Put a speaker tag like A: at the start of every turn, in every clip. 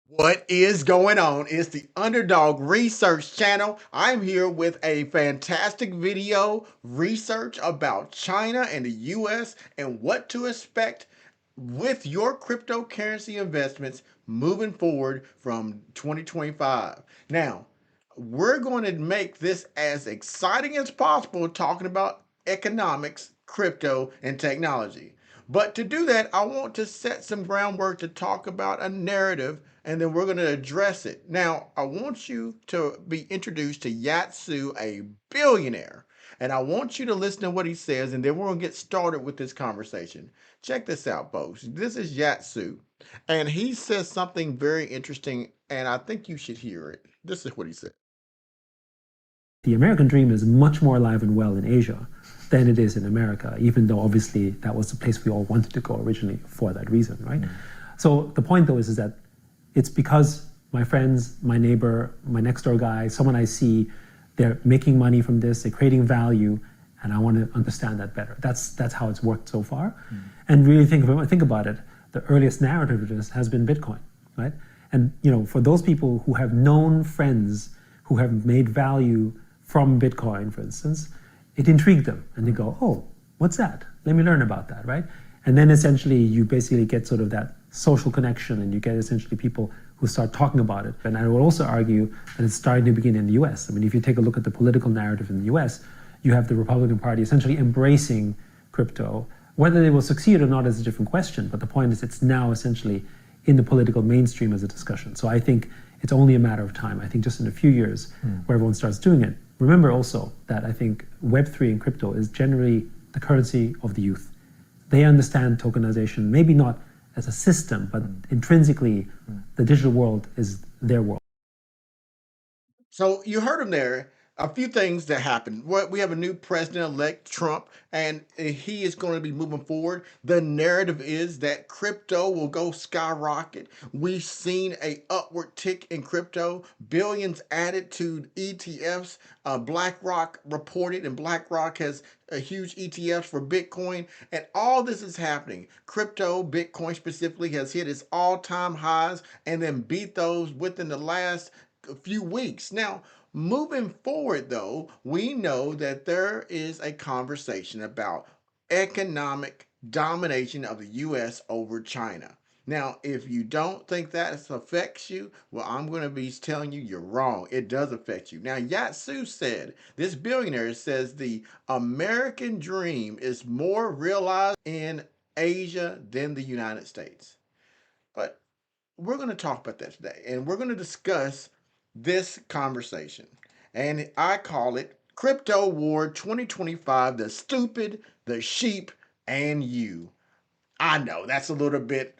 A: What is going on? It's the Underdog Research Channel. I'm here with a fantastic video research about China and the US and what to expect with your cryptocurrency investments moving forward from 2025. Now, we're going to make this as exciting as possible talking about economics, crypto, and technology. But to do that, I want to set some groundwork to talk about a narrative and then we're going to address it. Now, I want you to be introduced to Yat Siu, a billionaire. And I want you to listen to what he says, and then we're going to get started with this conversation. Check this out, folks. This is Yat Siu, and he says something very interesting, and I think you should hear it. This is what he said.
B: The American dream is much more alive and well in Asia than it is in America, even though obviously that was the place we all wanted to go originally for that reason, right? So the point though is that it's because my friends, my neighbor, my next door guy, someone I see, they're making money from this, they're creating value, and I want to understand that better. That's how it's worked so far. And really think about it, the earliest narrative of this has been Bitcoin, right? And for those people who have known friends who have made value from Bitcoin, for instance, it intrigued them. And they go, oh, what's that? Let me learn about that, right? And then essentially you basically get sort of that social connection and you get essentially people who start talking about it. And I would also argue that it's starting to begin in the US. I mean, if you take a look at the political narrative in the US, you have the Republican Party essentially embracing crypto. Whether they will succeed or not is a different question, but the point is it's now essentially in the political mainstream as a discussion. So I think it's only a matter of time. I think just in a few years where everyone starts doing it. Remember also that I think Web3 and crypto is generally the currency of the youth. They understand tokenization, maybe not as a system, but intrinsically the digital world is their world.
A: So you heard him there. A few things that happened. We have a new president-elect, Trump, and he is going to be moving forward. The narrative is that crypto will go skyrocket. We've seen a upward tick in crypto, billions added to ETFs. BlackRock reported, and BlackRock has a huge ETFs for Bitcoin, and all this is happening. Crypto, Bitcoin specifically, has hit its all-time highs and then beat those within the last a few weeks. Now, moving forward, though, we know that there is a conversation about economic domination of the U.S. over China. Now, if you don't think that affects you, well, I'm going to be telling you you're wrong. It does affect you. Now, Yat Siu said, this billionaire says the American dream is more realized in Asia than the United States. But we're going to talk about that today, and we're going to discuss this conversation. And I call it Crypto War 2025, the stupid, the sheep, and you. I know that's a little bit,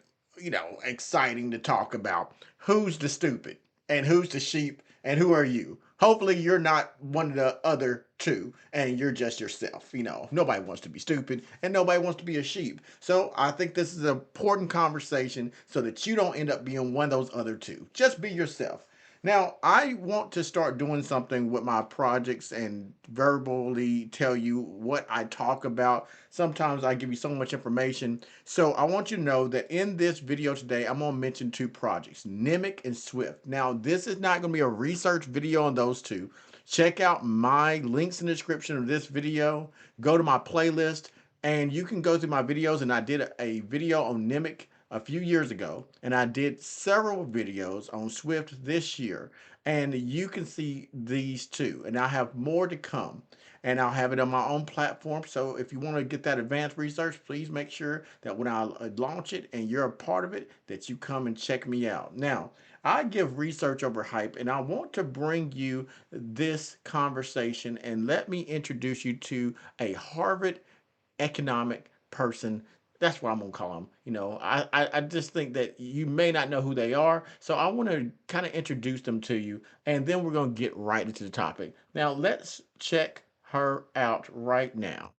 A: exciting to talk about. Who's the stupid and who's the sheep and who are you? Hopefully you're not one of the other two and you're just yourself. Nobody wants to be stupid and nobody wants to be a sheep. So I think this is an important conversation so that you don't end up being one of those other two. Just be yourself. Now, I want to start doing something with my projects and verbally tell you what I talk about. Sometimes I give you so much information. So I want you to know that in this video today, I'm going to mention two projects, Nimiq and SWFT. Now, this is not going to be a research video on those two. Check out my links in the description of this video. Go to my playlist and you can go through my videos. And I did a video on Nimiq a few years ago, and I did several videos on SWFT this year, and you can see these two, and I have more to come, and I'll have it on my own platform. So if you want to get that advanced research, please make sure that when I launch it and you're a part of it, that you come and check me out. Now, I give research over hype, and I want to bring you this conversation, and let me introduce you to a Harvard economic person. That's what I'm gonna call them. I just think that you may not know who they are, so I want to kind of introduce them to you, and then we're gonna get right into the topic. Now let's check her out right now.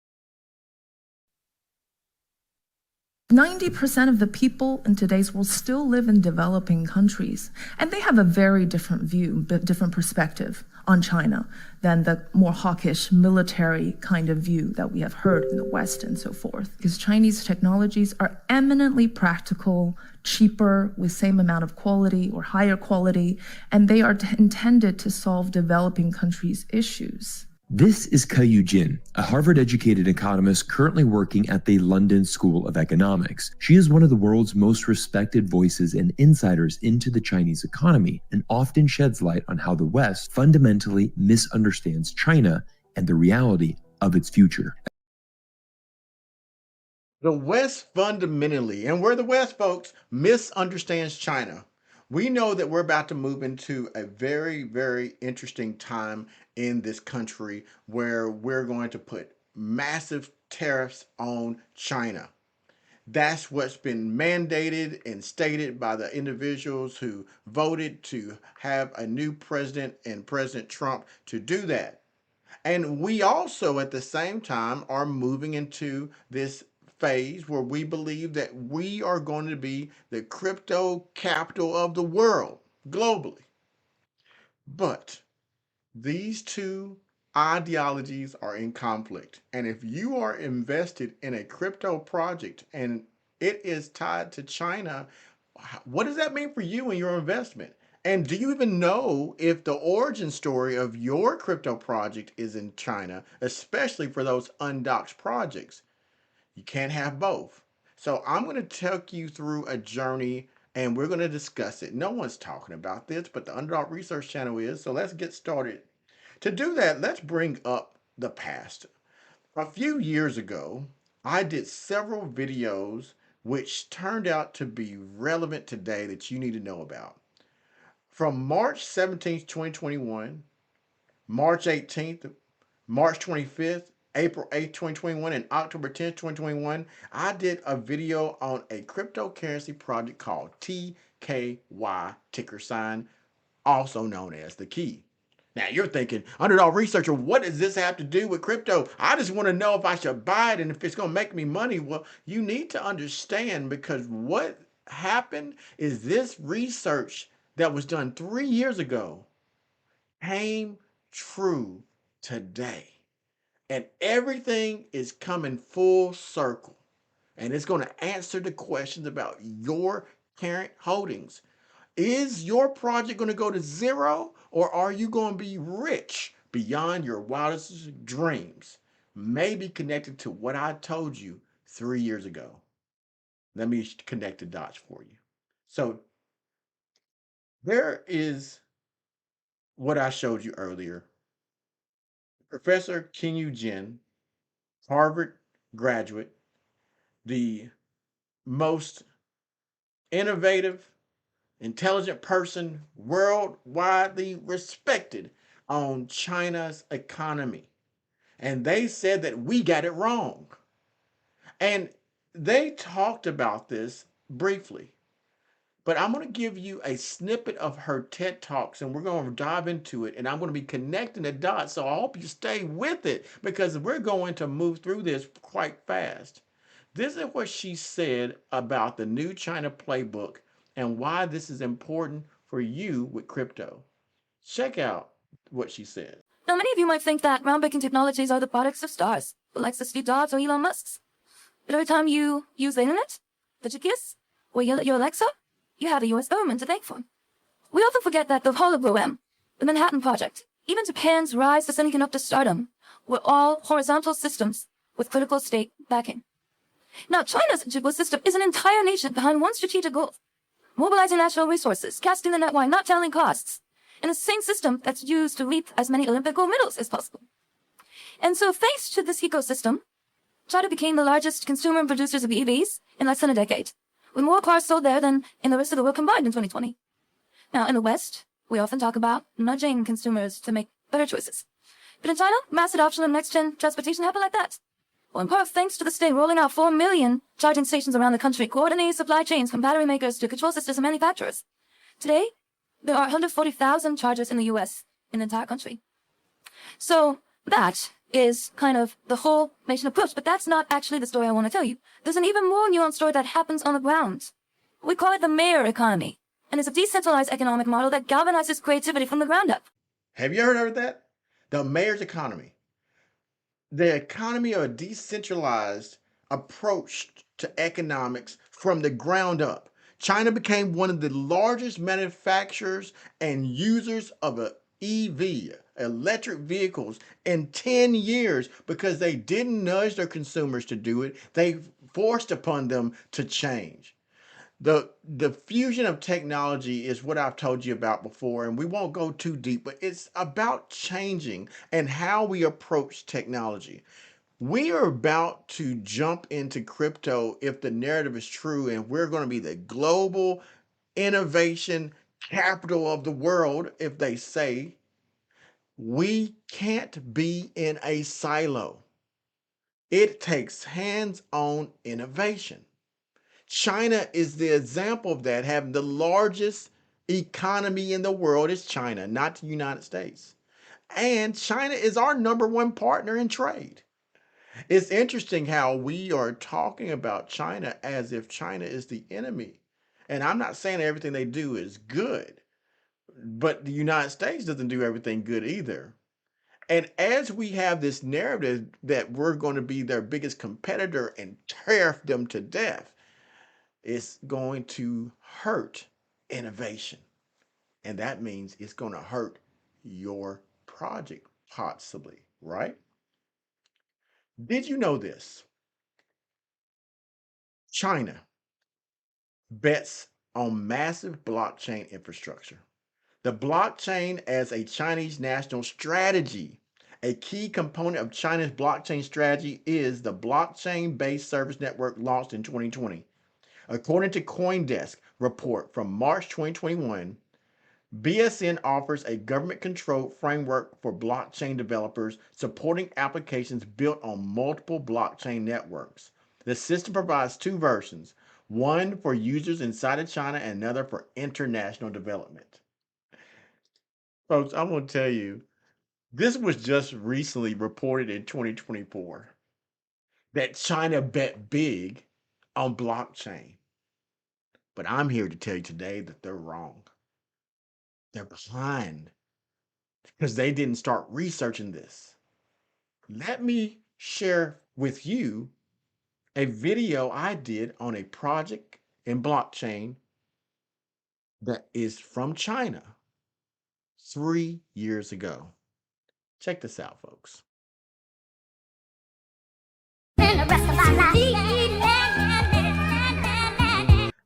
C: 90% of the people in today's world still live in developing countries, and they have a very different view, different perspective on China than the more hawkish military kind of view that we have heard in the West and so forth. Because Chinese technologies are eminently practical, cheaper, with same amount of quality or higher quality, and they are intended to solve developing countries' issues.
D: This is Keyu Jin, a Harvard-educated economist currently working at the London School of Economics. She is one of the world's most respected voices and insiders into the Chinese economy, and often sheds light on how the West fundamentally misunderstands China and the reality of its future.
A: The West fundamentally, and we're the West, folks, misunderstands China. We know that we're about to move into a very, very interesting time in this country where we're going to put massive tariffs on China. That's what's been mandated and stated by the individuals who voted to have a new president and President Trump to do that. And we also, at the same time, are moving into this phase where we believe that we are going to be the crypto capital of the world globally. But these two ideologies are in conflict. And if you are invested in a crypto project and it is tied to China, what does that mean for you and your investment? And do you even know if the origin story of your crypto project is in China, especially for those undoxed projects? You can't have both. So I'm going to take you through a journey and we're going to discuss it. No one's talking about this, but the Underdog Research Channel is. So let's get started. To do that, let's bring up the past. A few years ago, I did several videos which turned out to be relevant today that you need to know about. From March 17th, 2021, March 18th, March 25th, April 8th, 2021, and October 10th, 2021, I did a video on a cryptocurrency project called TKY, ticker sign, also known as the Key. Now you're thinking, Underdog Researcher, what does this have to do with crypto? I just want to know if I should buy it and if it's going to make me money. Well, you need to understand, because what happened is this research that was done 3 years ago came true today. And everything is coming full circle. And it's going to answer the questions about your current holdings. Is your project going to go to zero, or are you going to be rich beyond your wildest dreams? Maybe connected to what I told you 3 years ago. Let me connect the dots for you. So there is what I showed you earlier. Professor Keyu Jin, Harvard graduate, the most innovative, intelligent person worldwide respected on China's economy. And they said that we got it wrong. And they talked about this briefly. But I'm going to give you a snippet of her TED Talks, and we're going to dive into it, and I'm going to be connecting the dots. So I hope you stay with it, because we're going to move through this quite fast. This is what she said about the new China playbook and why this is important for you with crypto. Check out what she said.
E: Now, many of you might think that groundbreaking technologies are the products of stars, like the Steve Jobs or Elon Musk's. But every time you use the internet, the GPS, or your Alexa, you have the US government to thank for. We often forget that the hologram, the Manhattan Project, even Japan's rise to semiconductor stardom, were all horizontal systems with critical state backing. Now, China's jigsaw system is an entire nation behind one strategic goal: mobilizing natural resources, casting the net wide, not telling costs, in the same system that's used to reap as many Olympic gold medals as possible. And so, thanks to this ecosystem, China became the largest consumer and producers of EVs in less than a decade, with more cars sold there than in the rest of the world combined in 2020. Now, in the West, we often talk about nudging consumers to make better choices. But in China, mass adoption of next-gen transportation happened like that. Well, in part thanks to the state rolling out 4 million charging stations around the country, coordinating supply chains from battery makers to control systems and manufacturers. Today, there are 140,000 chargers in the US, in the entire country. So that is kind of the whole nation approach, but that's not actually the story I want to tell you. There's an even more nuanced story that happens on the ground. We call it the mayor economy, and it's a decentralized economic model that galvanizes creativity from the ground up.
A: Have you heard of that? The mayor's economy. The economy of a decentralized approach to economics from the ground up. China became one of the largest manufacturers and users of EV, electric vehicles, in 10 years because they didn't nudge their consumers to do it. They forced upon them to change. The fusion of technology is what I've told you about before, and we won't go too deep, but it's about changing and how we approach technology. We are about to jump into crypto if the narrative is true, and we're going to be the global innovation capital of the world if they say. We can't be in a silo. It takes hands-on innovation. China is the example of that, having the largest economy in the world is China, not the United States. And China is our #1 partner in trade. It's interesting how we are talking about China as if China is the enemy. And I'm not saying everything they do is good, but the United States doesn't do everything good either. And as we have this narrative that we're going to be their biggest competitor and tariff them to death, it's going to hurt innovation. And that means it's going to hurt your project, possibly, right? Did you know this? China bets on massive blockchain infrastructure. The blockchain as a Chinese national strategy. A key component of China's blockchain strategy is the blockchain-based service network launched in 2020. According to CoinDesk report from March 2021, BSN offers a government-controlled framework for blockchain developers supporting applications built on multiple blockchain networks. The system provides two versions, one for users inside of China and another for international development. Folks, I'm going to tell you, this was just recently reported in 2024 that China bet big on blockchain. But I'm here to tell you today that they're wrong. They're behind because they didn't start researching this. Let me share with you a video I did on a project in blockchain that is from China 3 years ago. Check this out, folks.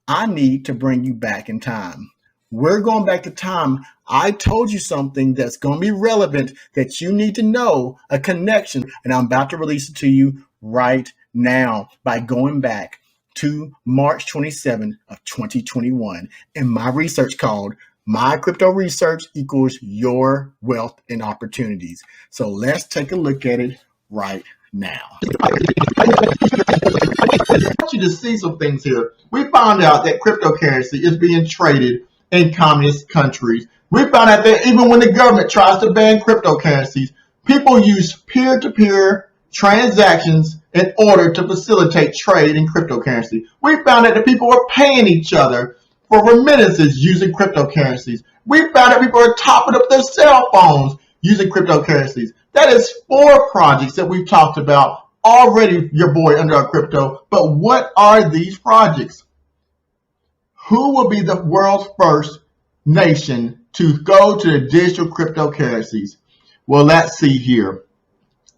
A: I need to bring you back in time. We're going back to time. I told you something that's going to be relevant that you need to know, a connection, and I'm about to release it to you right now by going back to March 27 of 2021 in my research called My Crypto Research Equals Your Wealth and Opportunities. So let's take a look at it right now. I want you to see some things here. We found out that cryptocurrency is being traded in communist countries. We found out that even when the government tries to ban cryptocurrencies, people use peer-to-peer transactions in order to facilitate trade in cryptocurrency. We found out that people are paying each other for remittances using cryptocurrencies. We found out people are topping up their cell phones using cryptocurrencies. That is 4 projects that we've talked about already, your boy Underdog Crypto. But what are these projects? Who will be the world's first nation to go to the digital cryptocurrencies? Well, let's see here.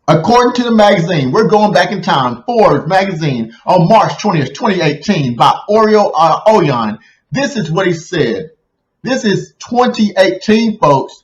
A: According to the magazine, we're going back in time, Forbes magazine on March 20th, 2018 by Oriol Oyan. This is what he said. This is 2018, folks.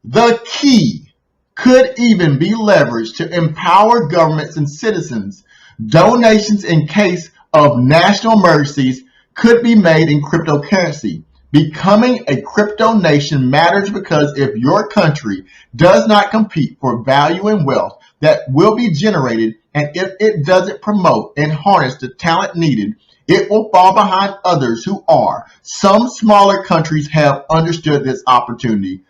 A: The key could even be leveraged to empower governments and citizens. Donations in case of national emergencies could be made in cryptocurrency. Becoming a crypto nation matters because if your country does not compete for value and wealth that will be generated, and if it doesn't promote and harness the talent needed, it will fall behind others who are. Some smaller countries have understood this opportunity.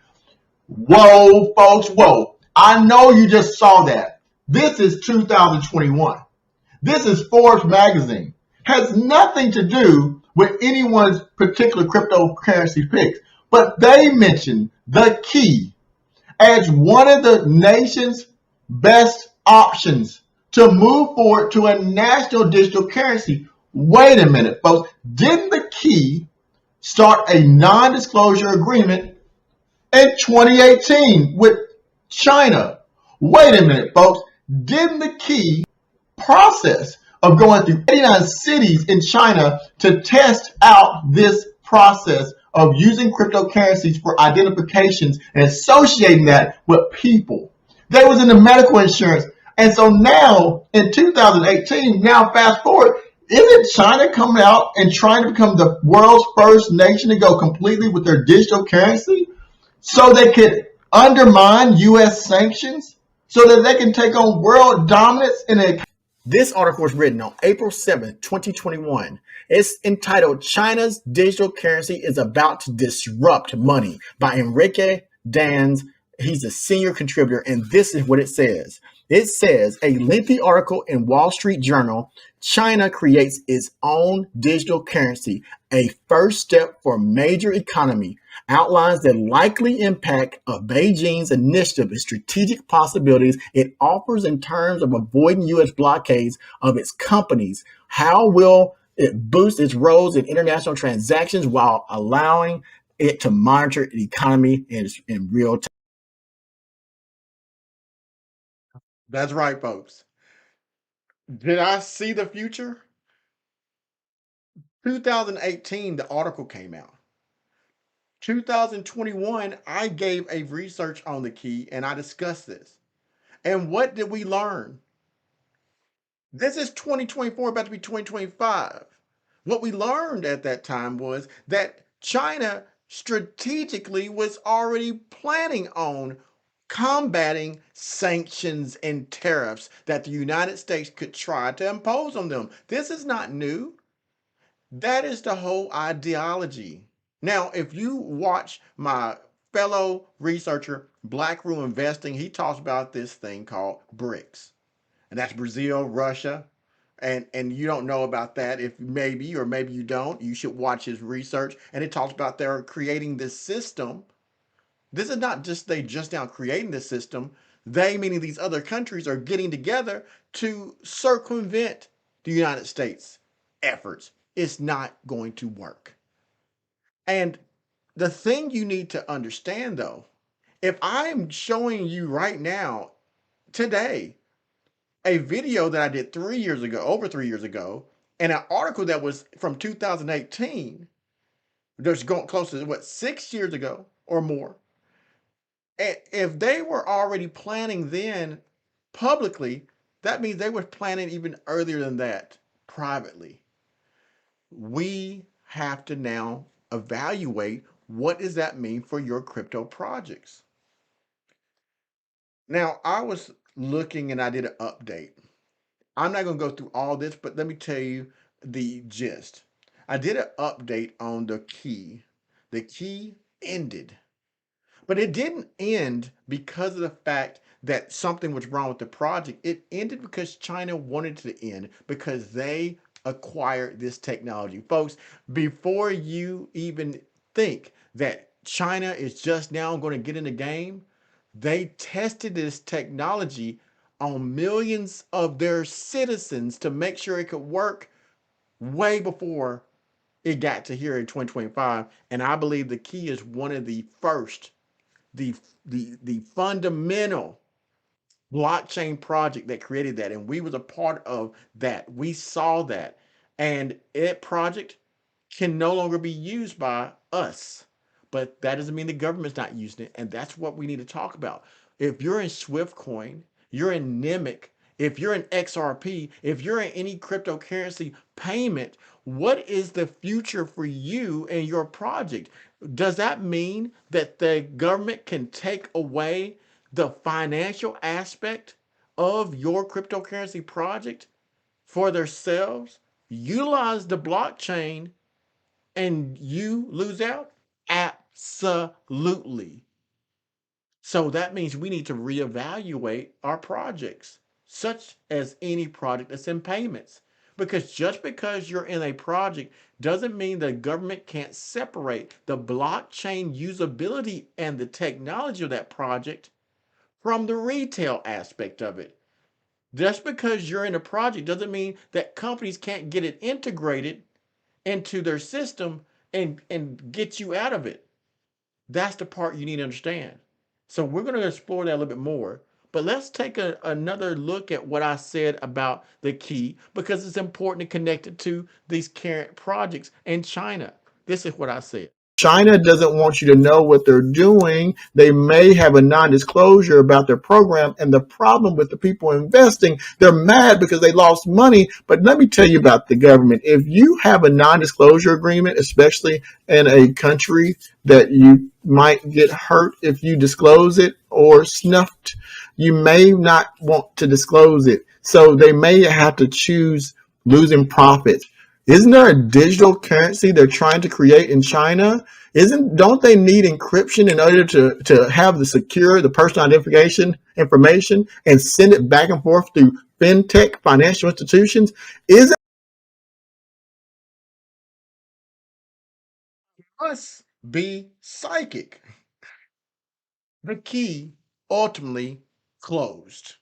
A: Whoa, folks, whoa. I know you just saw that. This is 2021. This is Forbes magazine. Has nothing to do with anyone's particular cryptocurrency picks, but they mentioned the key as one of the nation's best options to move forward to a national digital currency. Wait a minute, folks. Didn't the key start a non-disclosure agreement in 2018 with China? Wait a minute, folks. Didn't the key process of going through 89 cities in China to test out this process of using cryptocurrencies for identifications and associating that with people? They was in the medical insurance. And so now in 2018, now fast forward, isn't China coming out and trying to become the world's first nation to go completely with their digital currency so they could undermine U.S. sanctions so that they can take on world dominance in a. This article was written on April 7th, 2021. It's entitled China's Digital Currency is About to Disrupt Money by Enrique Danz. He's a senior contributor, and this is what it says. It says, a lengthy article in Wall Street Journal, China creates its own digital currency, a first step for major economy, outlines the likely impact of Beijing's initiative and strategic possibilities it offers in terms of avoiding U.S. blockades of its companies. How will it boost its roles in international transactions while allowing it to monitor the economy in real time? That's right, folks. Did I see the future? 2018, the article came out. 2021, I gave a research on the key and I discussed this. And what did we learn? This is 2024, about to be 2025. What we learned at that time was that China strategically was already planning on combating sanctions and tariffs that the United States could try to impose on them. This is not new. That is the whole ideology. Now, if you watch my fellow researcher, Black Room Investing, he talks about this thing called BRICS. And that's Brazil, Russia. And you don't know about that. If maybe or maybe you don't, you should watch his research. And it talks about they're creating this system. This is not just they just now creating this system. They, meaning these other countries, are getting together to circumvent the United States efforts. It's not going to work. And the thing you need to understand though, if I'm showing you right now, today, a video that I did 3 years ago, over 3 years ago, and an article that was from 2018, there's going close to what, 6 years ago or more. And if they were already planning then publicly, that means they were planning even earlier than that privately. We have to now evaluate what does that mean for your crypto projects. Now, I was looking and I did an update. I'm not going to go through all this, but let me tell you the gist. I did an update on the key. The key ended, but it didn't end because of the fact that something was wrong with the project. It ended because China wanted to end because they acquired this technology. Folks, before you even think that China is just now going to get in the game, they tested this technology on millions of their citizens to make sure it could work way before it got to here in 2025. And I believe the key is one of the first, the fundamental blockchain project that created that. And we was a part of that. We saw that. And that project can no longer be used by us. But that doesn't mean the government's not using it. And that's what we need to talk about. If you're in Swift Coin, you're in Nimiq, if you're in XRP, if you're in any cryptocurrency payment, what is the future for you and your project? Does that mean that the government can take away the financial aspect of your cryptocurrency project for themselves? Utilize the blockchain and you lose out? Absolutely. So that means we need to reevaluate our projects, such as any project that's in payments. Because just because you're in a project doesn't mean the government can't separate the blockchain usability and the technology of that project from the retail aspect of it. Just because you're in a project doesn't mean that companies can't get it integrated into their system and get you out of it. That's the part you need to understand. So we're going to explore that a little bit more. But let's take another look at what I said about the key, because it's important to connect it to these current projects in China. This is what I said. China doesn't want you to know what they're doing. They may have a non-disclosure about their program. And the problem with the people investing, they're mad because they lost money. But let me tell you about the government. If you have a non-disclosure agreement, especially in a country that you might get hurt if you disclose it or snuffed, you may not want to disclose it. So they may have to choose losing profits. Isn't there a digital currency they're trying to create in China? Don't they need encryption in order to have the personal identification information and send it back and forth through fintech financial institutions? Isn't must be psychic. The key ultimately closed.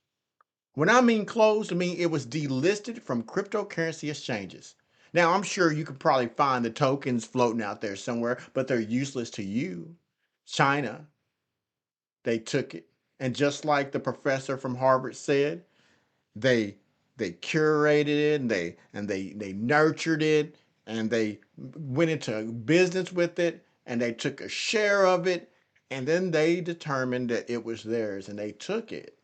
A: When I mean closed, I mean it was delisted from cryptocurrency exchanges. Now, I'm sure you could probably find the tokens floating out there somewhere, but they're useless to you. China, they took it. And just like the professor from Harvard said, they they curated it and they nurtured it and they went into business with it and they took a share of it and then they determined that it was theirs and they took it.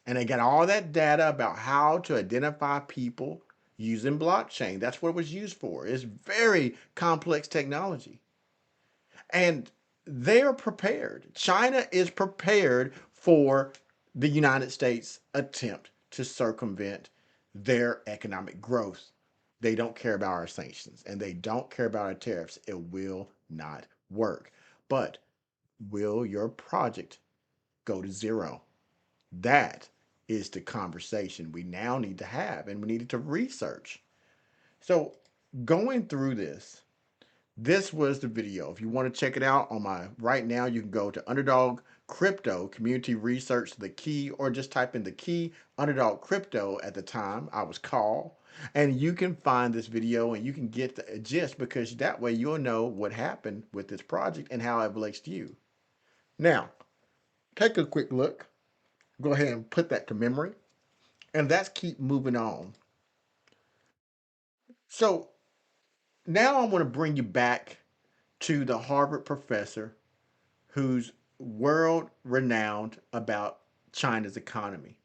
A: And they got all that data about how to identify people using blockchain. That's what it was used for. It's very complex technology. And they're prepared. China is prepared for the United States' attempt to circumvent their economic growth. They don't care about our sanctions and they don't care about our tariffs. It will not work. But will your project go to zero? That is the conversation we now need to have and we needed to research. So, going through this was the video. If you want to check it out on my right now, you can go to Underdog Crypto Community Research the Key, or just type in the key Underdog Crypto at the time I was called. And you can find this video and you can get the gist, because that way you'll know what happened with this project and how it relates to you. Now, take a quick look. Go ahead and put that to memory. And that's keep moving on. So now I want to bring you back to the Harvard professor who's world renowned about China's economy.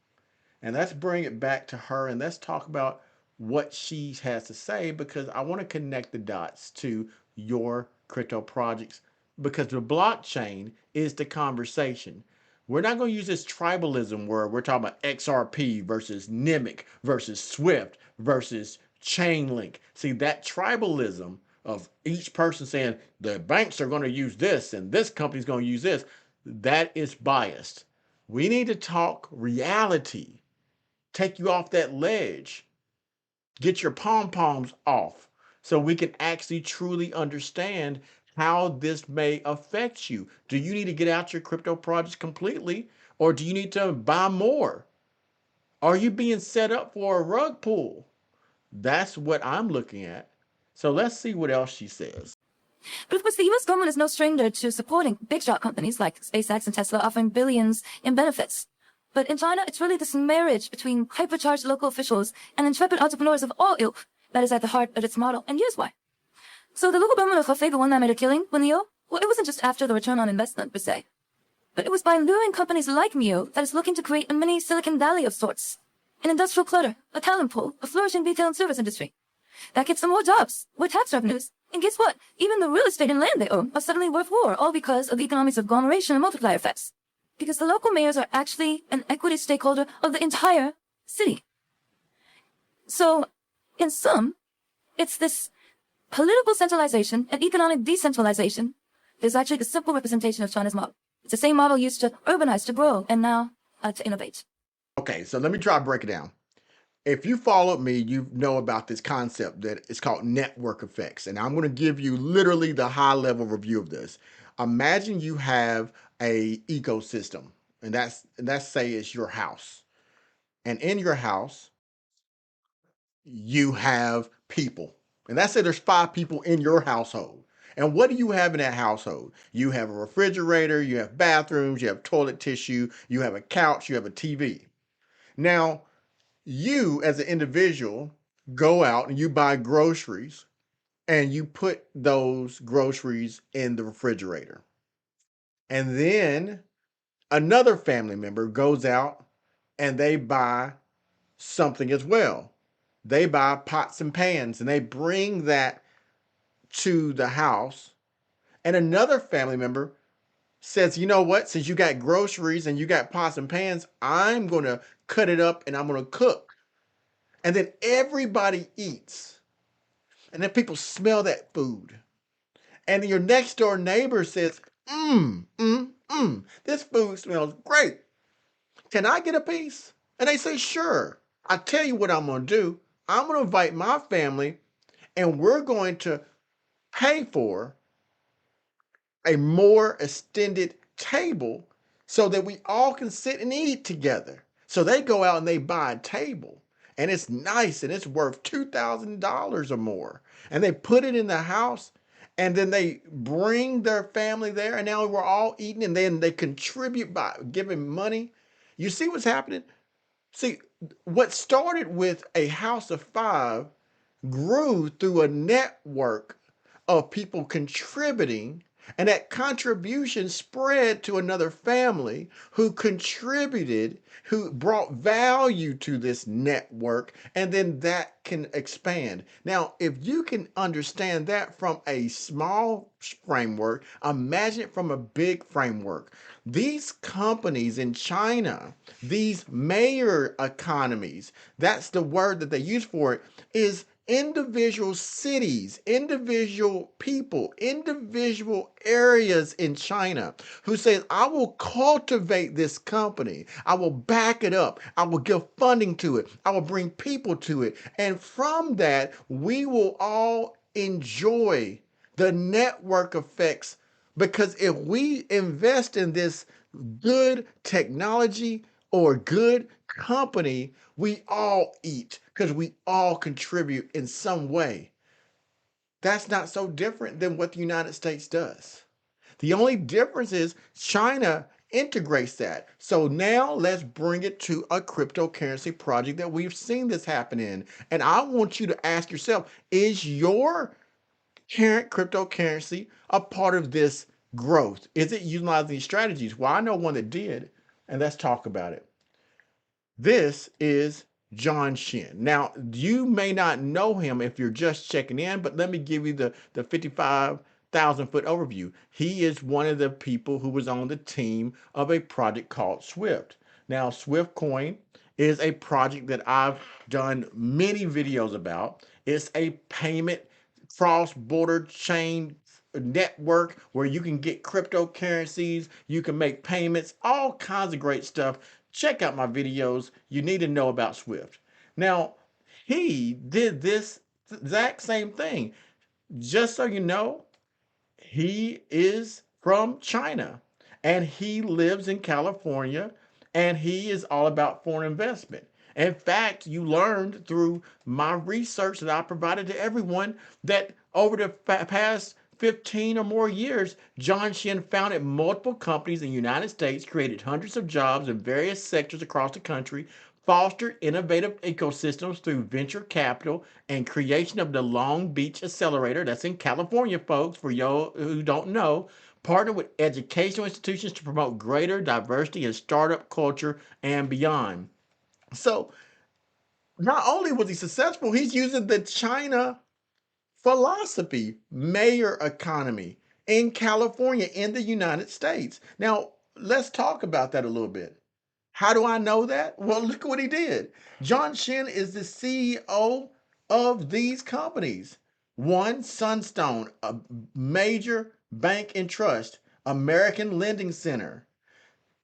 A: And let's bring it back to her and let's talk about what she has to say, because I want to connect the dots to your crypto projects, because the blockchain is the conversation. We're not going to use this tribalism where we're talking about XRP versus Nimiq versus SWIFT versus Chainlink. See, that tribalism of each person saying the banks are going to use this and this company's going to use this, that is biased. We need to talk reality, take you off that ledge, get your pom poms off, so we can actually truly understand how this may affect you. Do you need to get out your crypto projects completely, or do you need to buy more? Are you being set up for a rug pull? That's what I'm looking at. So let's see what else she says.
E: But of course, the US government is no stranger to supporting big shot companies like SpaceX and Tesla, offering billions in benefits. But in China, it's really this marriage between hypercharged local officials and intrepid entrepreneurs of all ilk that is at the heart of its model, and here's why. So the local government of Hefei, the one that made a killing with NIO, well, it wasn't just after the return on investment per se, but it was by luring companies like NIO that is looking to create a mini Silicon Valley of sorts, an industrial clutter, a talent pool, a flourishing retail and service industry. That gets them more jobs, more tax revenues, and guess what? Even the real estate and land they own are suddenly worth more, all because of the economies of agglomeration and multiplier effects. Because the local mayors are actually an equity stakeholder of the entire city. So, in sum, it's this political centralization and economic decentralization is actually the simple representation of China's model. It's the same model used to urbanize, to grow, and now to innovate.
A: Okay, so let me try to break it down. If you followed me, you know about this concept that it's called network effects. And I'm going to give you literally the high level review of this. Imagine you have a ecosystem, and that's say it's your house. And in your house, you have people. And let's say there's 5 people in your household. And what do you have in that household? You have a refrigerator, you have bathrooms, you have toilet tissue, you have a couch, you have a TV. Now, you as an individual go out and you buy groceries and you put those groceries in the refrigerator. And then another family member goes out and they buy something as well. They buy pots and pans and they bring that to the house. And another family member says, you know what? Since you got groceries and you got pots and pans, I'm going to cut it up and I'm going to cook. And then everybody eats. And then people smell that food. And your next door neighbor says, this food smells great. Can I get a piece? And they say, sure. I tell you what I'm going to do. I'm going to invite my family and we're going to pay for a more extended table so that we all can sit and eat together. So they go out and they buy a table and it's nice and it's worth $2,000 or more. And they put it in the house and then they bring their family there and now we're all eating and then they contribute by giving money. You see what's happening? See, what started with a house of 5 grew through a network of people contributing, and that contribution spread to another family who contributed, who brought value to this network, and then that can expand. Now, if you can understand that from a small framework, imagine it from a big framework. These companies in China, these mayor economies, that's the word that they use for it, is individual cities, individual people, individual areas in China who says, I will cultivate this company. I will back it up. I will give funding to it. I will bring people to it. And from that, we will all enjoy the network effects, because if we invest in this good technology or good company, we all eat because we all contribute in some way. That's not so different than what the United States does. The only difference is China integrates that. So now let's bring it to a cryptocurrency project that we've seen this happen in. And I want you to ask yourself, is your current cryptocurrency a part of this growth? Is it utilizing these strategies? Well, I know one that did, and let's talk about it. This is John Shin. Now, you may not know him if you're just checking in, but let me give you the 55,000 foot overview. He is one of the people who was on the team of a project called Swift. Now, Swift Coin is a project that I've done many videos about. It's a payment cross-border chain network where you can get cryptocurrencies, you can make payments, all kinds of great stuff. Check out my videos. You need to know about Swift. Now, he did this exact same thing. Just so you know, he is from China and he lives in California and he is all about foreign investment. In fact, you learned through my research that I provided to everyone that over the past 15 or more years, John Shin founded multiple companies in the United States, created hundreds of jobs in various sectors across the country, fostered innovative ecosystems through venture capital and creation of the Long Beach Accelerator, that's in California, folks, for y'all who don't know, partnered with educational institutions to promote greater diversity in startup culture and beyond. So not only was he successful, he's using the China philosophy, mayor economy in California, in the United States. Now, let's talk about that a little bit. How do I know that? Well, look what he did. John Shin is the CEO of these companies. One, Sunstone, a major bank and trust, American Lending Center.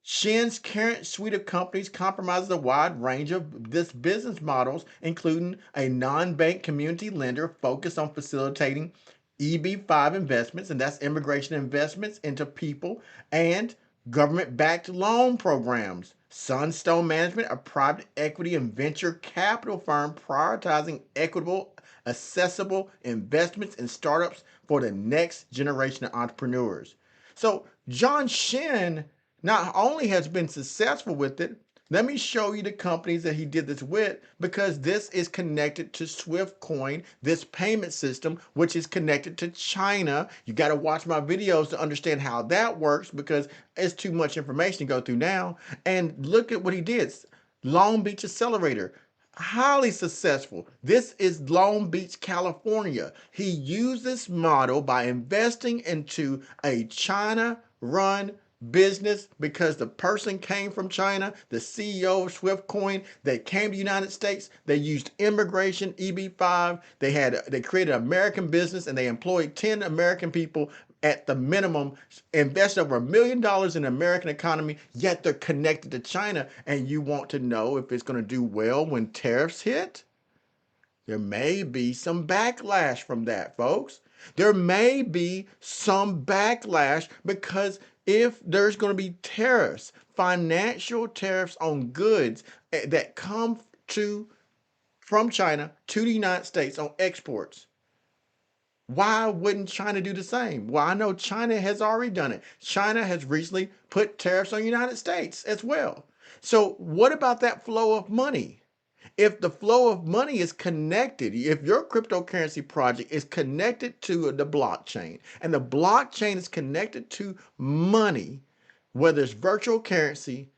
A: Shin's current suite of companies comprises a wide range of this business models, including a non-bank community lender focused on facilitating EB5 investments, and that's immigration investments into people, and government-backed loan programs. Sunstone Management, a private equity and venture capital firm prioritizing equitable, accessible investments in startups for the next generation of entrepreneurs. So John Shin not only has been successful with it, let me show you the companies that he did this with, because this is connected to Swift Coin, this payment system, which is connected to China. You got to watch my videos to understand how that works, because it's too much information to go through now. And look at what he did. Long Beach Accelerator, highly successful. This is Long Beach, California. He used this model by investing into a China-run business, because the person came from China, the CEO of Swift Coin. They came to the United States. They used immigration, EB5. They created an American business, and they employed 10 American people at the minimum, invested over $1 million in the American economy, yet they're connected to China. And you want to know if it's going to do well when tariffs hit? There may be some backlash from that, folks. There may be some backlash, because if there's going to be tariffs, financial tariffs on goods that come from China to the United States on exports, why wouldn't China do the same? Well, I know China has already done it. China has recently put tariffs on the United States as well. So what about that flow of money? If the flow of money is connected, if your cryptocurrency project is connected to the blockchain, and the blockchain is connected to money, whether it's virtual currency,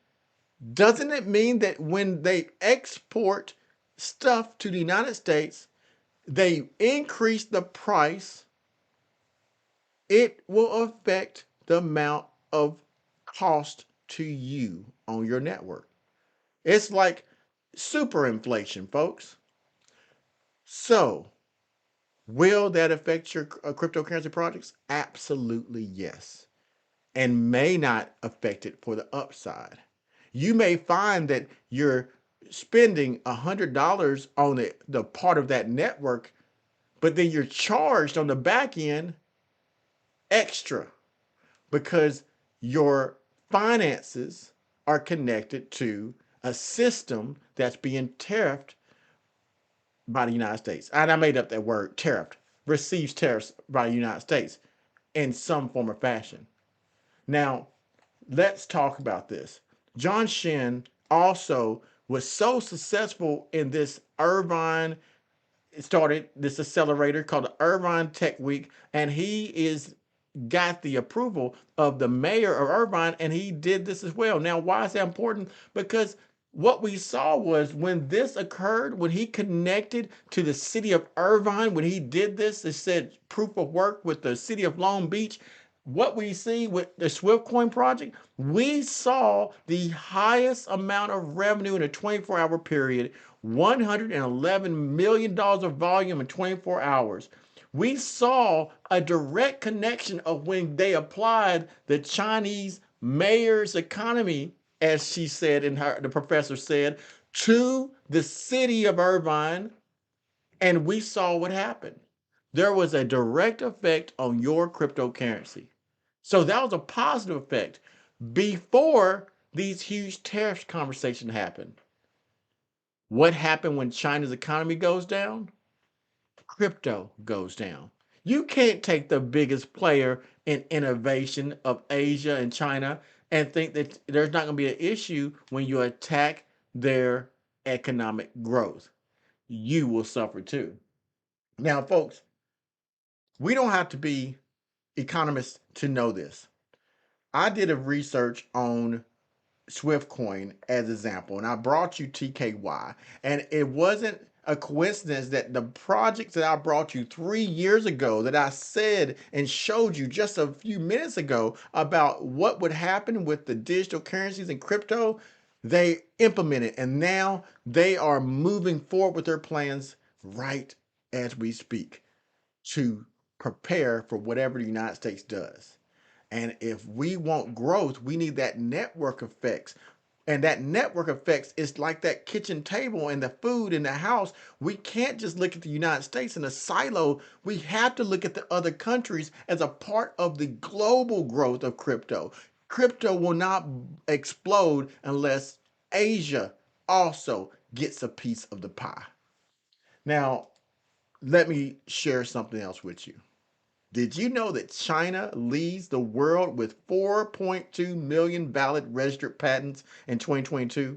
A: doesn't it mean that when they export stuff to the United States, they increase the price? It will affect the amount of cost to you on your network. It's like super inflation, folks. So, will that affect your cryptocurrency projects? Absolutely yes. And may not affect it for the upside. You may find that you're spending $100 on the part of that network, but then you're charged on the back end extra, because your finances are connected to a system that's being tariffed by the United States. And I made up that word, tariffed, receives tariffs by the United States in some form or fashion. Now, let's talk about this. John Shin also was so successful in this Irvine, started this accelerator called the Irvine Tech Week, and he got the approval of the mayor of Irvine, and he did this as well. Now, why is that important? Because what we saw was, when this occurred, when he connected to the city of Irvine, when he did this, it said proof of work with the city of Long Beach. What we see with the Swift Coin project, we saw the highest amount of revenue in a 24-hour period, $111 million of volume in 24 hours. We saw a direct connection of when they applied the Chinese mayor's economy, as she said, and the professor said, to the city of Irvine, and we saw what happened. There was a direct effect on your cryptocurrency. So that was a positive effect before these huge tariff conversations happened. What happened when China's economy goes down? Crypto goes down. You can't take the biggest player in innovation of Asia and China and think that there's not going to be an issue when you attack their economic growth. You will suffer too. Now, folks, we don't have to be economists to know this. I did a research on Swift Coin as example, and I brought you TKY, and it wasn't a coincidence that the projects that I brought you 3 years ago, that I said and showed you just a few minutes ago about what would happen with the digital currencies and crypto, they implemented, and now they are moving forward with their plans right as we speak to prepare for whatever the United States does. And if we want growth, we need that network effects. And that network effects is like that kitchen table and the food in the house. We can't just look at the United States in a silo. We have to look at the other countries as a part of the global growth of crypto. Crypto will not explode unless Asia also gets a piece of the pie. Now, let me share something else with you. Did you know that China leads the world with 4.2 million valid registered patents in 2022?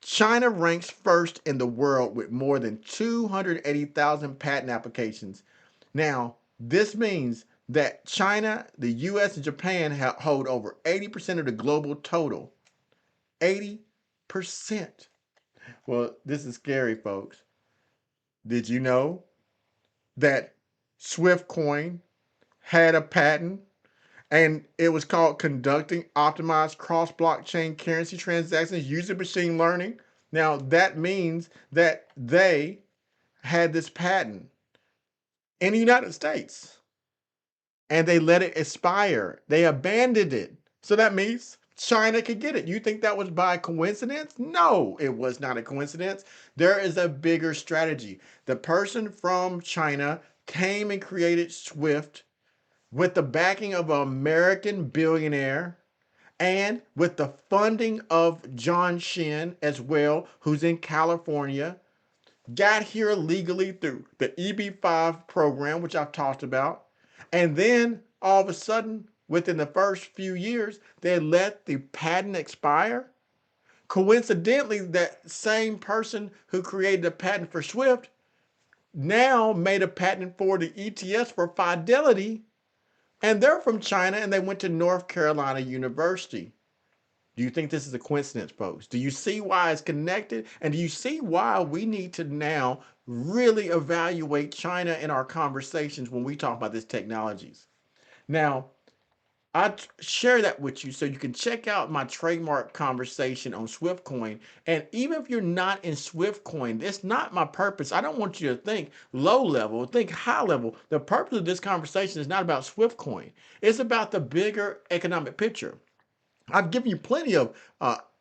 A: China ranks first in the world with more than 280,000 patent applications. Now, this means that China, the US, and Japan hold over 80% of the global total. 80%. Well, this is scary, folks. Did you know that SWIFT Coin had a patent and it was called conducting optimized cross-blockchain currency transactions using machine learning? Now, that means that they had this patent in the United States and they let it expire. They abandoned it. So that means China could get it. You think that was by coincidence? No, it was not a coincidence. There is a bigger strategy. The person from China came and created SWIFT with the backing of an American billionaire and with the funding of John Shin as well, who's in California, got here legally through the EB-5 program, which I've talked about. And then all of a sudden, within the first few years, they let the patent expire. Coincidentally, that same person who created the patent for SWIFT now made a patent for the ETS for Fidelity. And they're from China and they went to North Carolina University. Do you think this is a coincidence, folks? Do you see why it's connected? And do you see why we need to now really evaluate China in our conversations when we talk about these technologies? Now, I share that with you so you can check out my trademark conversation on SwiftCoin. And even if you're not in SwiftCoin, that's not my purpose. I don't want you to think low level, think high level. The purpose of this conversation is not about SwiftCoin. It's about the bigger economic picture. I've given you plenty of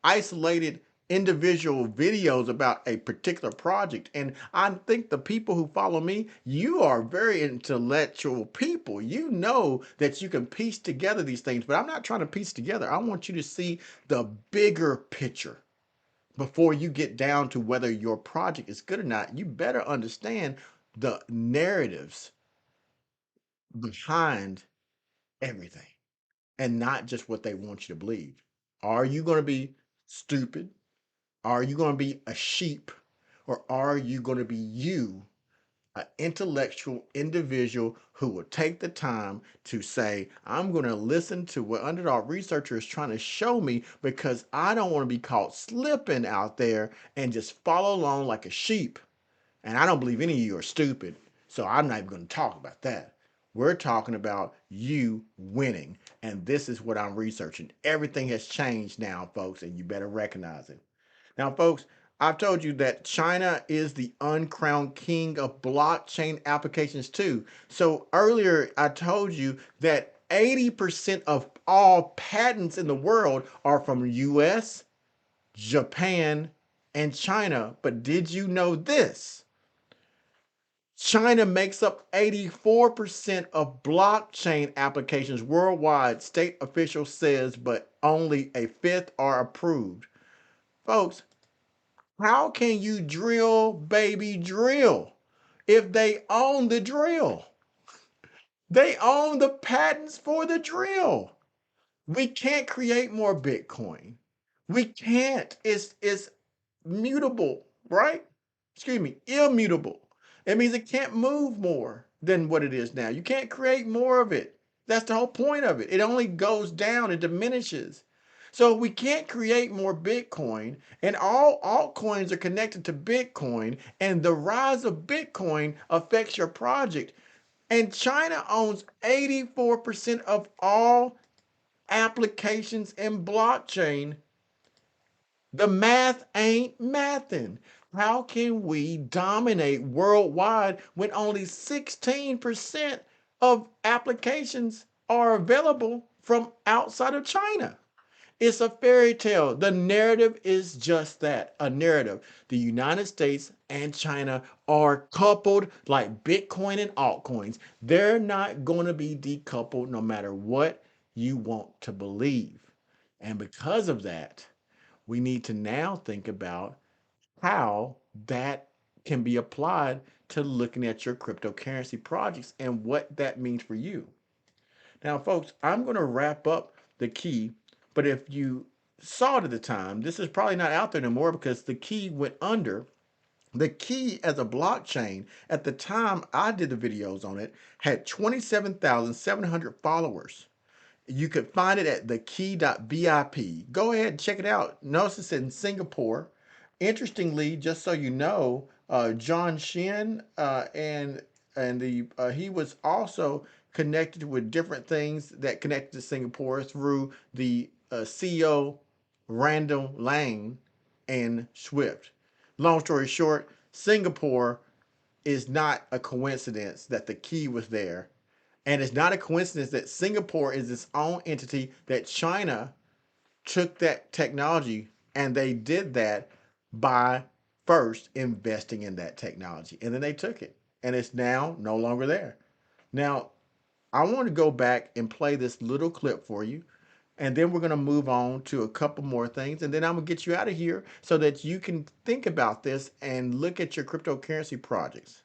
A: isolated individual videos about a particular project. And I think the people who follow me, you are very intellectual people. You know that you can piece together these things, but I'm not trying to piece together. I want you to see the bigger picture before you get down to whether your project is good or not. You better understand the narratives behind everything and not just what they want you to believe. Are you going to be stupid? Are you going to be a sheep? Or are you going to be you, an intellectual individual who will take the time to say, I'm going to listen to what Underdog Researcher is trying to show me because I don't want to be caught slipping out there and just follow along like a sheep. And I don't believe any of you are stupid. So I'm not even going to talk about that. We're talking about you winning. And this is what I'm researching. Everything has changed now, folks, and you better recognize it. Now, folks, I've told you that China is the uncrowned king of blockchain applications too. So earlier I told you that 80% of all patents in the world are from US, Japan, and China. But did you know this? China makes up 84% of blockchain applications worldwide, state official says, but only a fifth are approved. Folks, how can you drill, baby, drill if they own the drill? They own the patents for the drill. We can't create more Bitcoin. We can't. It's mutable, right? Excuse me, immutable. It means it can't move more than what it is now. You can't create more of it. That's the whole point of it. It only goes down, it diminishes. So we can't create more Bitcoin, and all altcoins are connected to Bitcoin, and the rise of Bitcoin affects your project. And China owns 84% of all applications in blockchain. The math ain't mathing. How can we dominate worldwide when only 16% of applications are available from outside of China. It's a fairy tale. The narrative is just that, a narrative. The United States and China are coupled like Bitcoin and altcoins. They're not going to be decoupled no matter what you want to believe. And because of that, we need to now think about how that can be applied to looking at your cryptocurrency projects and what that means for you. Now, folks, I'm going to wrap up the key, but if you saw it at the time, this is probably not out there anymore because the key went under. The key as a blockchain, at the time I did the videos on it, had 27,700 followers. You could find it at thekey.vip. Go ahead and check it out. Notice it's in Singapore. Interestingly, just so you know, John Shin he was also connected with different things that connected to Singapore through the CEO Randall Lang and Swift. Long story short, Singapore is not a coincidence that the key was there, and it's not a coincidence that Singapore is its own entity, that China took that technology and they did that by first investing in that technology. And then they took it and it's now no longer there. Now, I want to go back and play this little clip for you. And then we're going to move on to a couple more things. And then I'm going to get you out of here so that you can think about this and look at your cryptocurrency projects.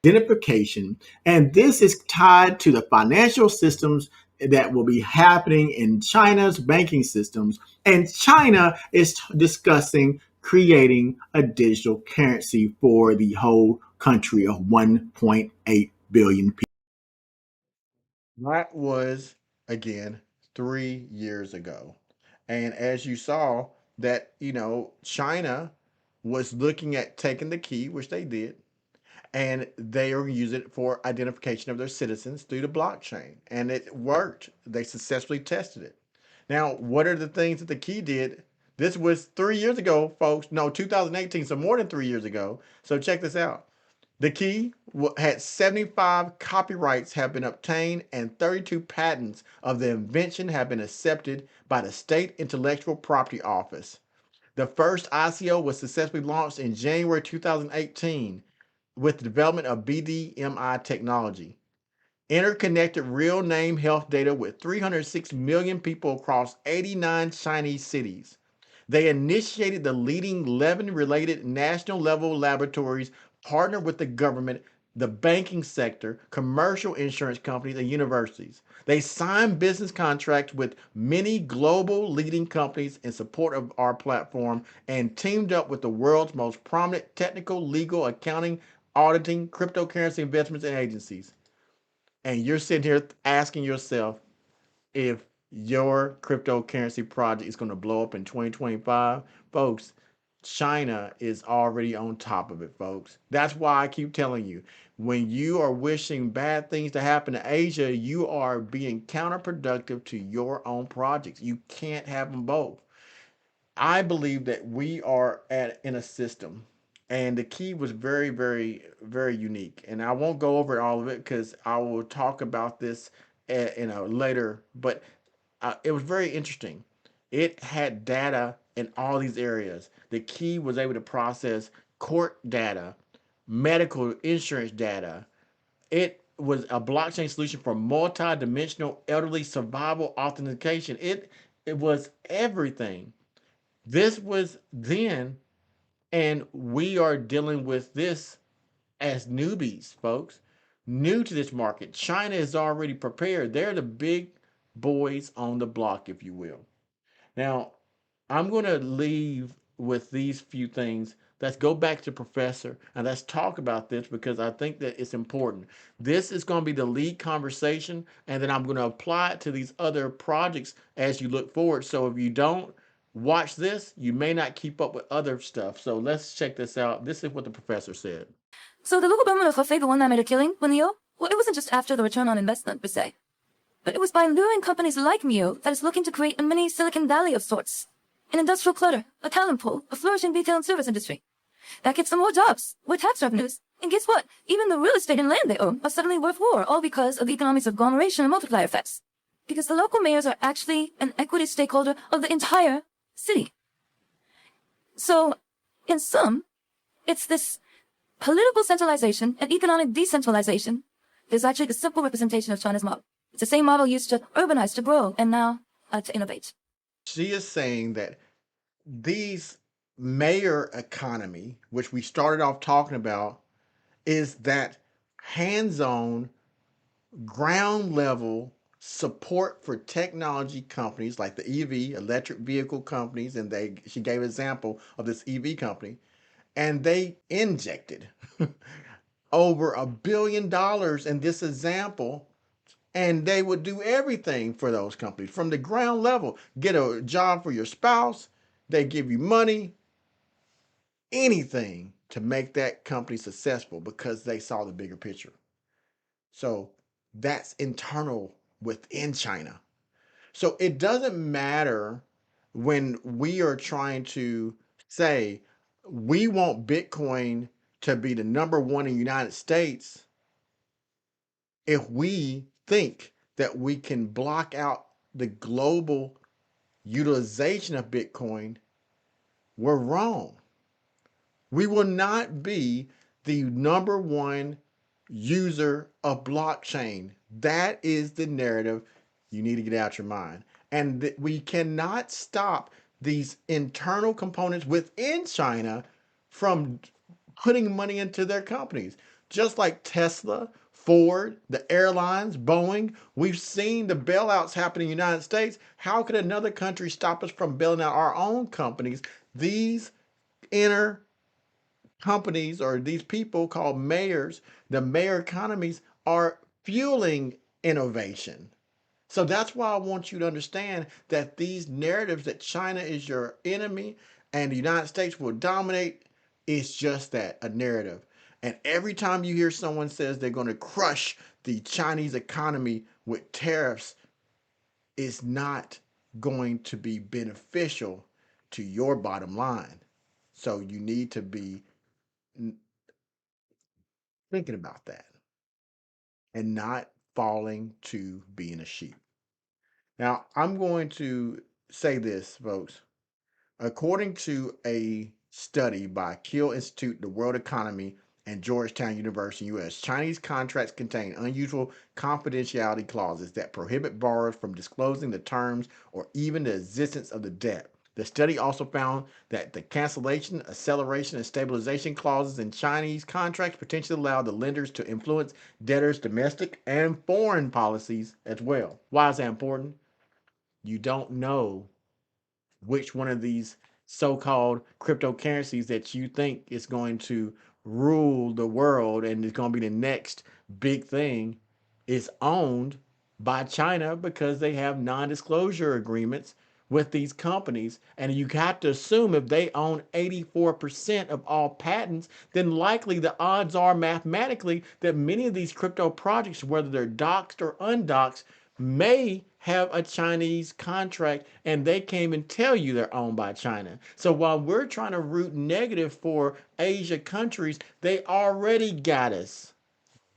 A: Identification, and this is tied to the financial systems that will be happening in China's banking systems, and China is discussing creating a digital currency for the whole country of 1.8 billion people. That was, again, 3 years ago. And as you saw, that, China was looking at taking the key, which they did, and they are using it for identification of their citizens through the blockchain. And it worked. They successfully tested it. Now, what are the things that the key did? This was 3 years ago, folks. No, 2018, so more than 3 years ago. So check this out. The key had 75 copyrights have been obtained and 32 patents of the invention have been accepted by the State Intellectual Property Office. The first ICO was successfully launched in January 2018 with the development of BDMI technology. Interconnected real name health data with 306 million people across 89 Chinese cities. They initiated the leading 11 related national level laboratories, partnered with the government, the banking sector, commercial insurance companies, and universities. They signed business contracts with many global leading companies in support of our platform and teamed up with the world's most prominent technical, legal, accounting, auditing, cryptocurrency investments, and agencies. And you're sitting here asking yourself if your cryptocurrency project is going to blow up in 2025. Folks, China is already on top of it, folks. That's why I keep telling you, when you are wishing bad things to happen to Asia, you are being counterproductive to your own projects. You can't have them both. I believe that we are in a system, and the key was very, very, very unique. And I won't go over all of it because I will talk about this later. But it was very interesting. It had data in all these areas. The key was able to process court data, medical insurance data. It was a blockchain solution for multi-dimensional elderly survival authentication. It was everything. This was then, and we are dealing with this as newbies, folks, new to this market. China is already prepared. They're the big boys on the block, if you will. Now, I'm going to leave with these few things. Let's go back to Professor and let's talk about this because I think that it's important. This is going to be the lead conversation, and then I'm going to apply it to these other projects as you look forward. So if you don't watch this, you may not keep up with other stuff. So let's check this out. This is what the professor said.
E: So the local government of Hefei, the one that made a killing with Neo, well, it wasn't just after the return on investment per se, but it was by luring companies like Neo that is looking to create a mini Silicon Valley of sorts. An industrial clutter, a talent pool, a flourishing retail and service industry. That gets them more jobs, more tax revenues. And guess what? Even the real estate and land they own are suddenly worth more, all because of the economies of agglomeration and multiplier effects. because the local mayors are actually an equity stakeholder of the entire city. So, in sum, it's this political centralization and economic decentralization is actually the simple representation of China's model. It's the same model used to urbanize, to grow, and now to innovate.
A: She is saying that these mayor economy, which we started off talking about, is that hands-on, ground level support for technology companies like the EV, electric vehicle companies, and she gave an example of this EV company, and they injected over $1 billion in this example, and they would do everything for those companies from the ground level. Get a job for your spouse, they give you money, anything to make that company successful because they saw the bigger picture. So that's internal within China. So it doesn't matter when we are trying to say we want Bitcoin to be the number one in the United States if we think that we can block out the global utilization of Bitcoin. We're wrong. We will not be the number one user of blockchain. That is the narrative you need to get out your mind. And we cannot stop these internal components within China from putting money into their companies. Just like Tesla, Ford, the airlines, Boeing, we've seen the bailouts happen in the United States. How could another country stop us from bailing out our own companies? These inner companies or these people called mayors, the mayor economies, are fueling innovation. So that's why I want you to understand that these narratives that China is your enemy and the United States will dominate is just that, a narrative. And every time you hear someone says they're going to crush the Chinese economy with tariffs, it's not going to be beneficial to your bottom line. So you need to be thinking about that and not falling to being a sheep. Now, I'm going to say this, folks. According to a study by Kiel Institute, the World Economy, and Georgetown University, U.S., Chinese contracts contain unusual confidentiality clauses that prohibit borrowers from disclosing the terms or even the existence of the debt. The study also found that the cancellation, acceleration, and stabilization clauses in Chinese contracts potentially allow the lenders to influence debtors' domestic and foreign policies as well. Why is that important? You don't know which one of these so-called cryptocurrencies that you think is going to rule the world and is going to be the next big thing is owned by China because they have non-disclosure agreements with these companies. And you have to assume if they own 84% of all patents, then likely the odds are mathematically that many of these crypto projects, whether they're doxed or undoxed, may have a Chinese contract and they can't even tell you they're owned by China. So while we're trying to root negative for Asia countries, they already got us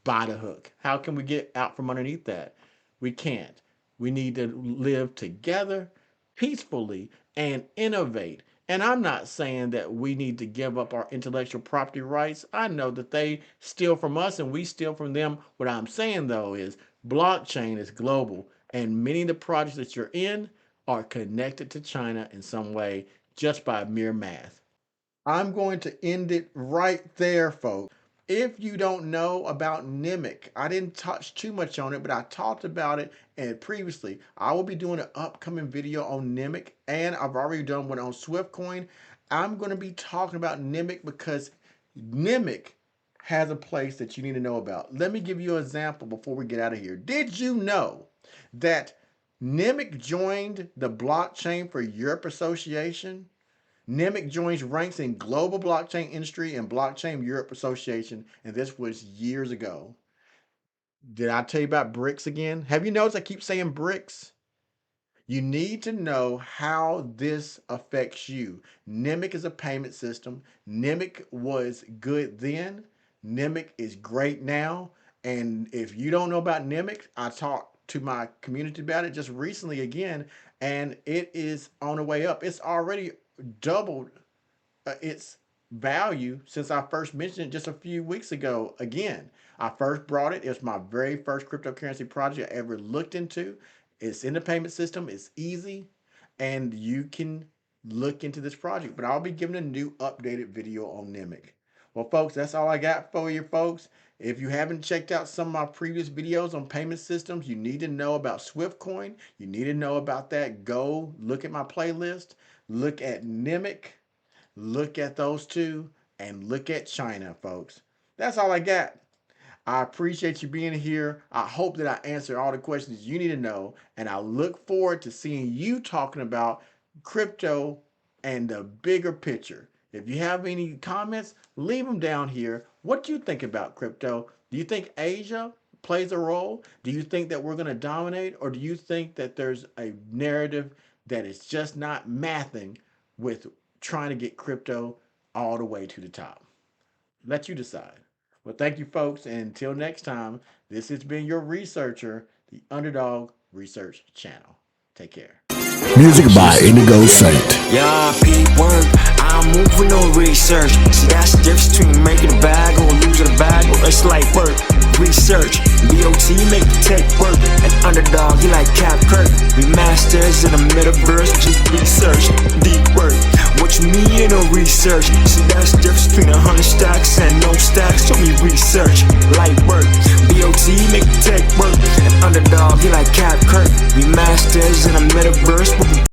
A: by the hook. How can we get out from underneath that? We can't. We need to live together peacefully and innovate. And I'm not saying that we need to give up our intellectual property rights. I know that they steal from us and we steal from them. What I'm saying though is blockchain is global and many of the projects that you're in are connected to China in some way just by mere math. I'm going to end it right there, folks. If you don't know about Nimiq, I didn't touch too much on it, but I talked about it and previously. I will be doing an upcoming video on Nimiq, and I've already done one on SwiftCoin. I'm going to be talking about Nimiq because Nimiq has a place that you need to know about. Let me give you an example before we get out of here. Did you know that Nimiq joined the Blockchain for Europe Association? Nimiq joins ranks in global blockchain industry and Blockchain Europe Association, and this was years ago. Did I tell you about BRICS again? Have you noticed I keep saying BRICS? You need to know how this affects you. Nimiq is a payment system. Nimiq was good then. Nimiq is great now. And if you don't know about Nimiq, I taught to my community about it just recently again, and it is on the way up. It's already doubled its value since I first mentioned it just a few weeks ago. Again, I first brought it. It's my very first cryptocurrency project I ever looked into. It's in the payment system. It's easy, and you can look into this project. But I'll be giving a new updated video on Nimiq. Well, folks, that's all I got for you, folks. If you haven't checked out some of my previous videos on payment systems, you need to know about Swift Coin. You need to know about that. Go look at my playlist. Look at Nimiq. Look at those two, and look at China, folks. That's all I got. I appreciate you being here. I hope that I answered all the questions you need to know, and I look forward to seeing you talking about crypto and the bigger picture. If you have any comments, leave them down here. What do you think about crypto? Do you think Asia plays a role? Do you think that we're going to dominate, or do you think that there's a narrative that is just not mathing with trying to get crypto all the way to the top? Let you decide. Well, thank you, folks. And until next time, this has been your researcher, the Underdog Research Channel. Take care.
F: Music by Indigo Saint.
G: Yeah, P1, I'm moving on research. See, that's the difference between making a bag or losing a bag. Well, it's like work, research. BOT make the tech work. An underdog, he like Cap Kirk. We masters in the metaverse, just research, deep work. What you mean no research? See, that's the difference between 100 stacks and no stacks. Show me research, light work. BOT make the tech work. An underdog, he like Cap Kirk. We masters in the metaverse.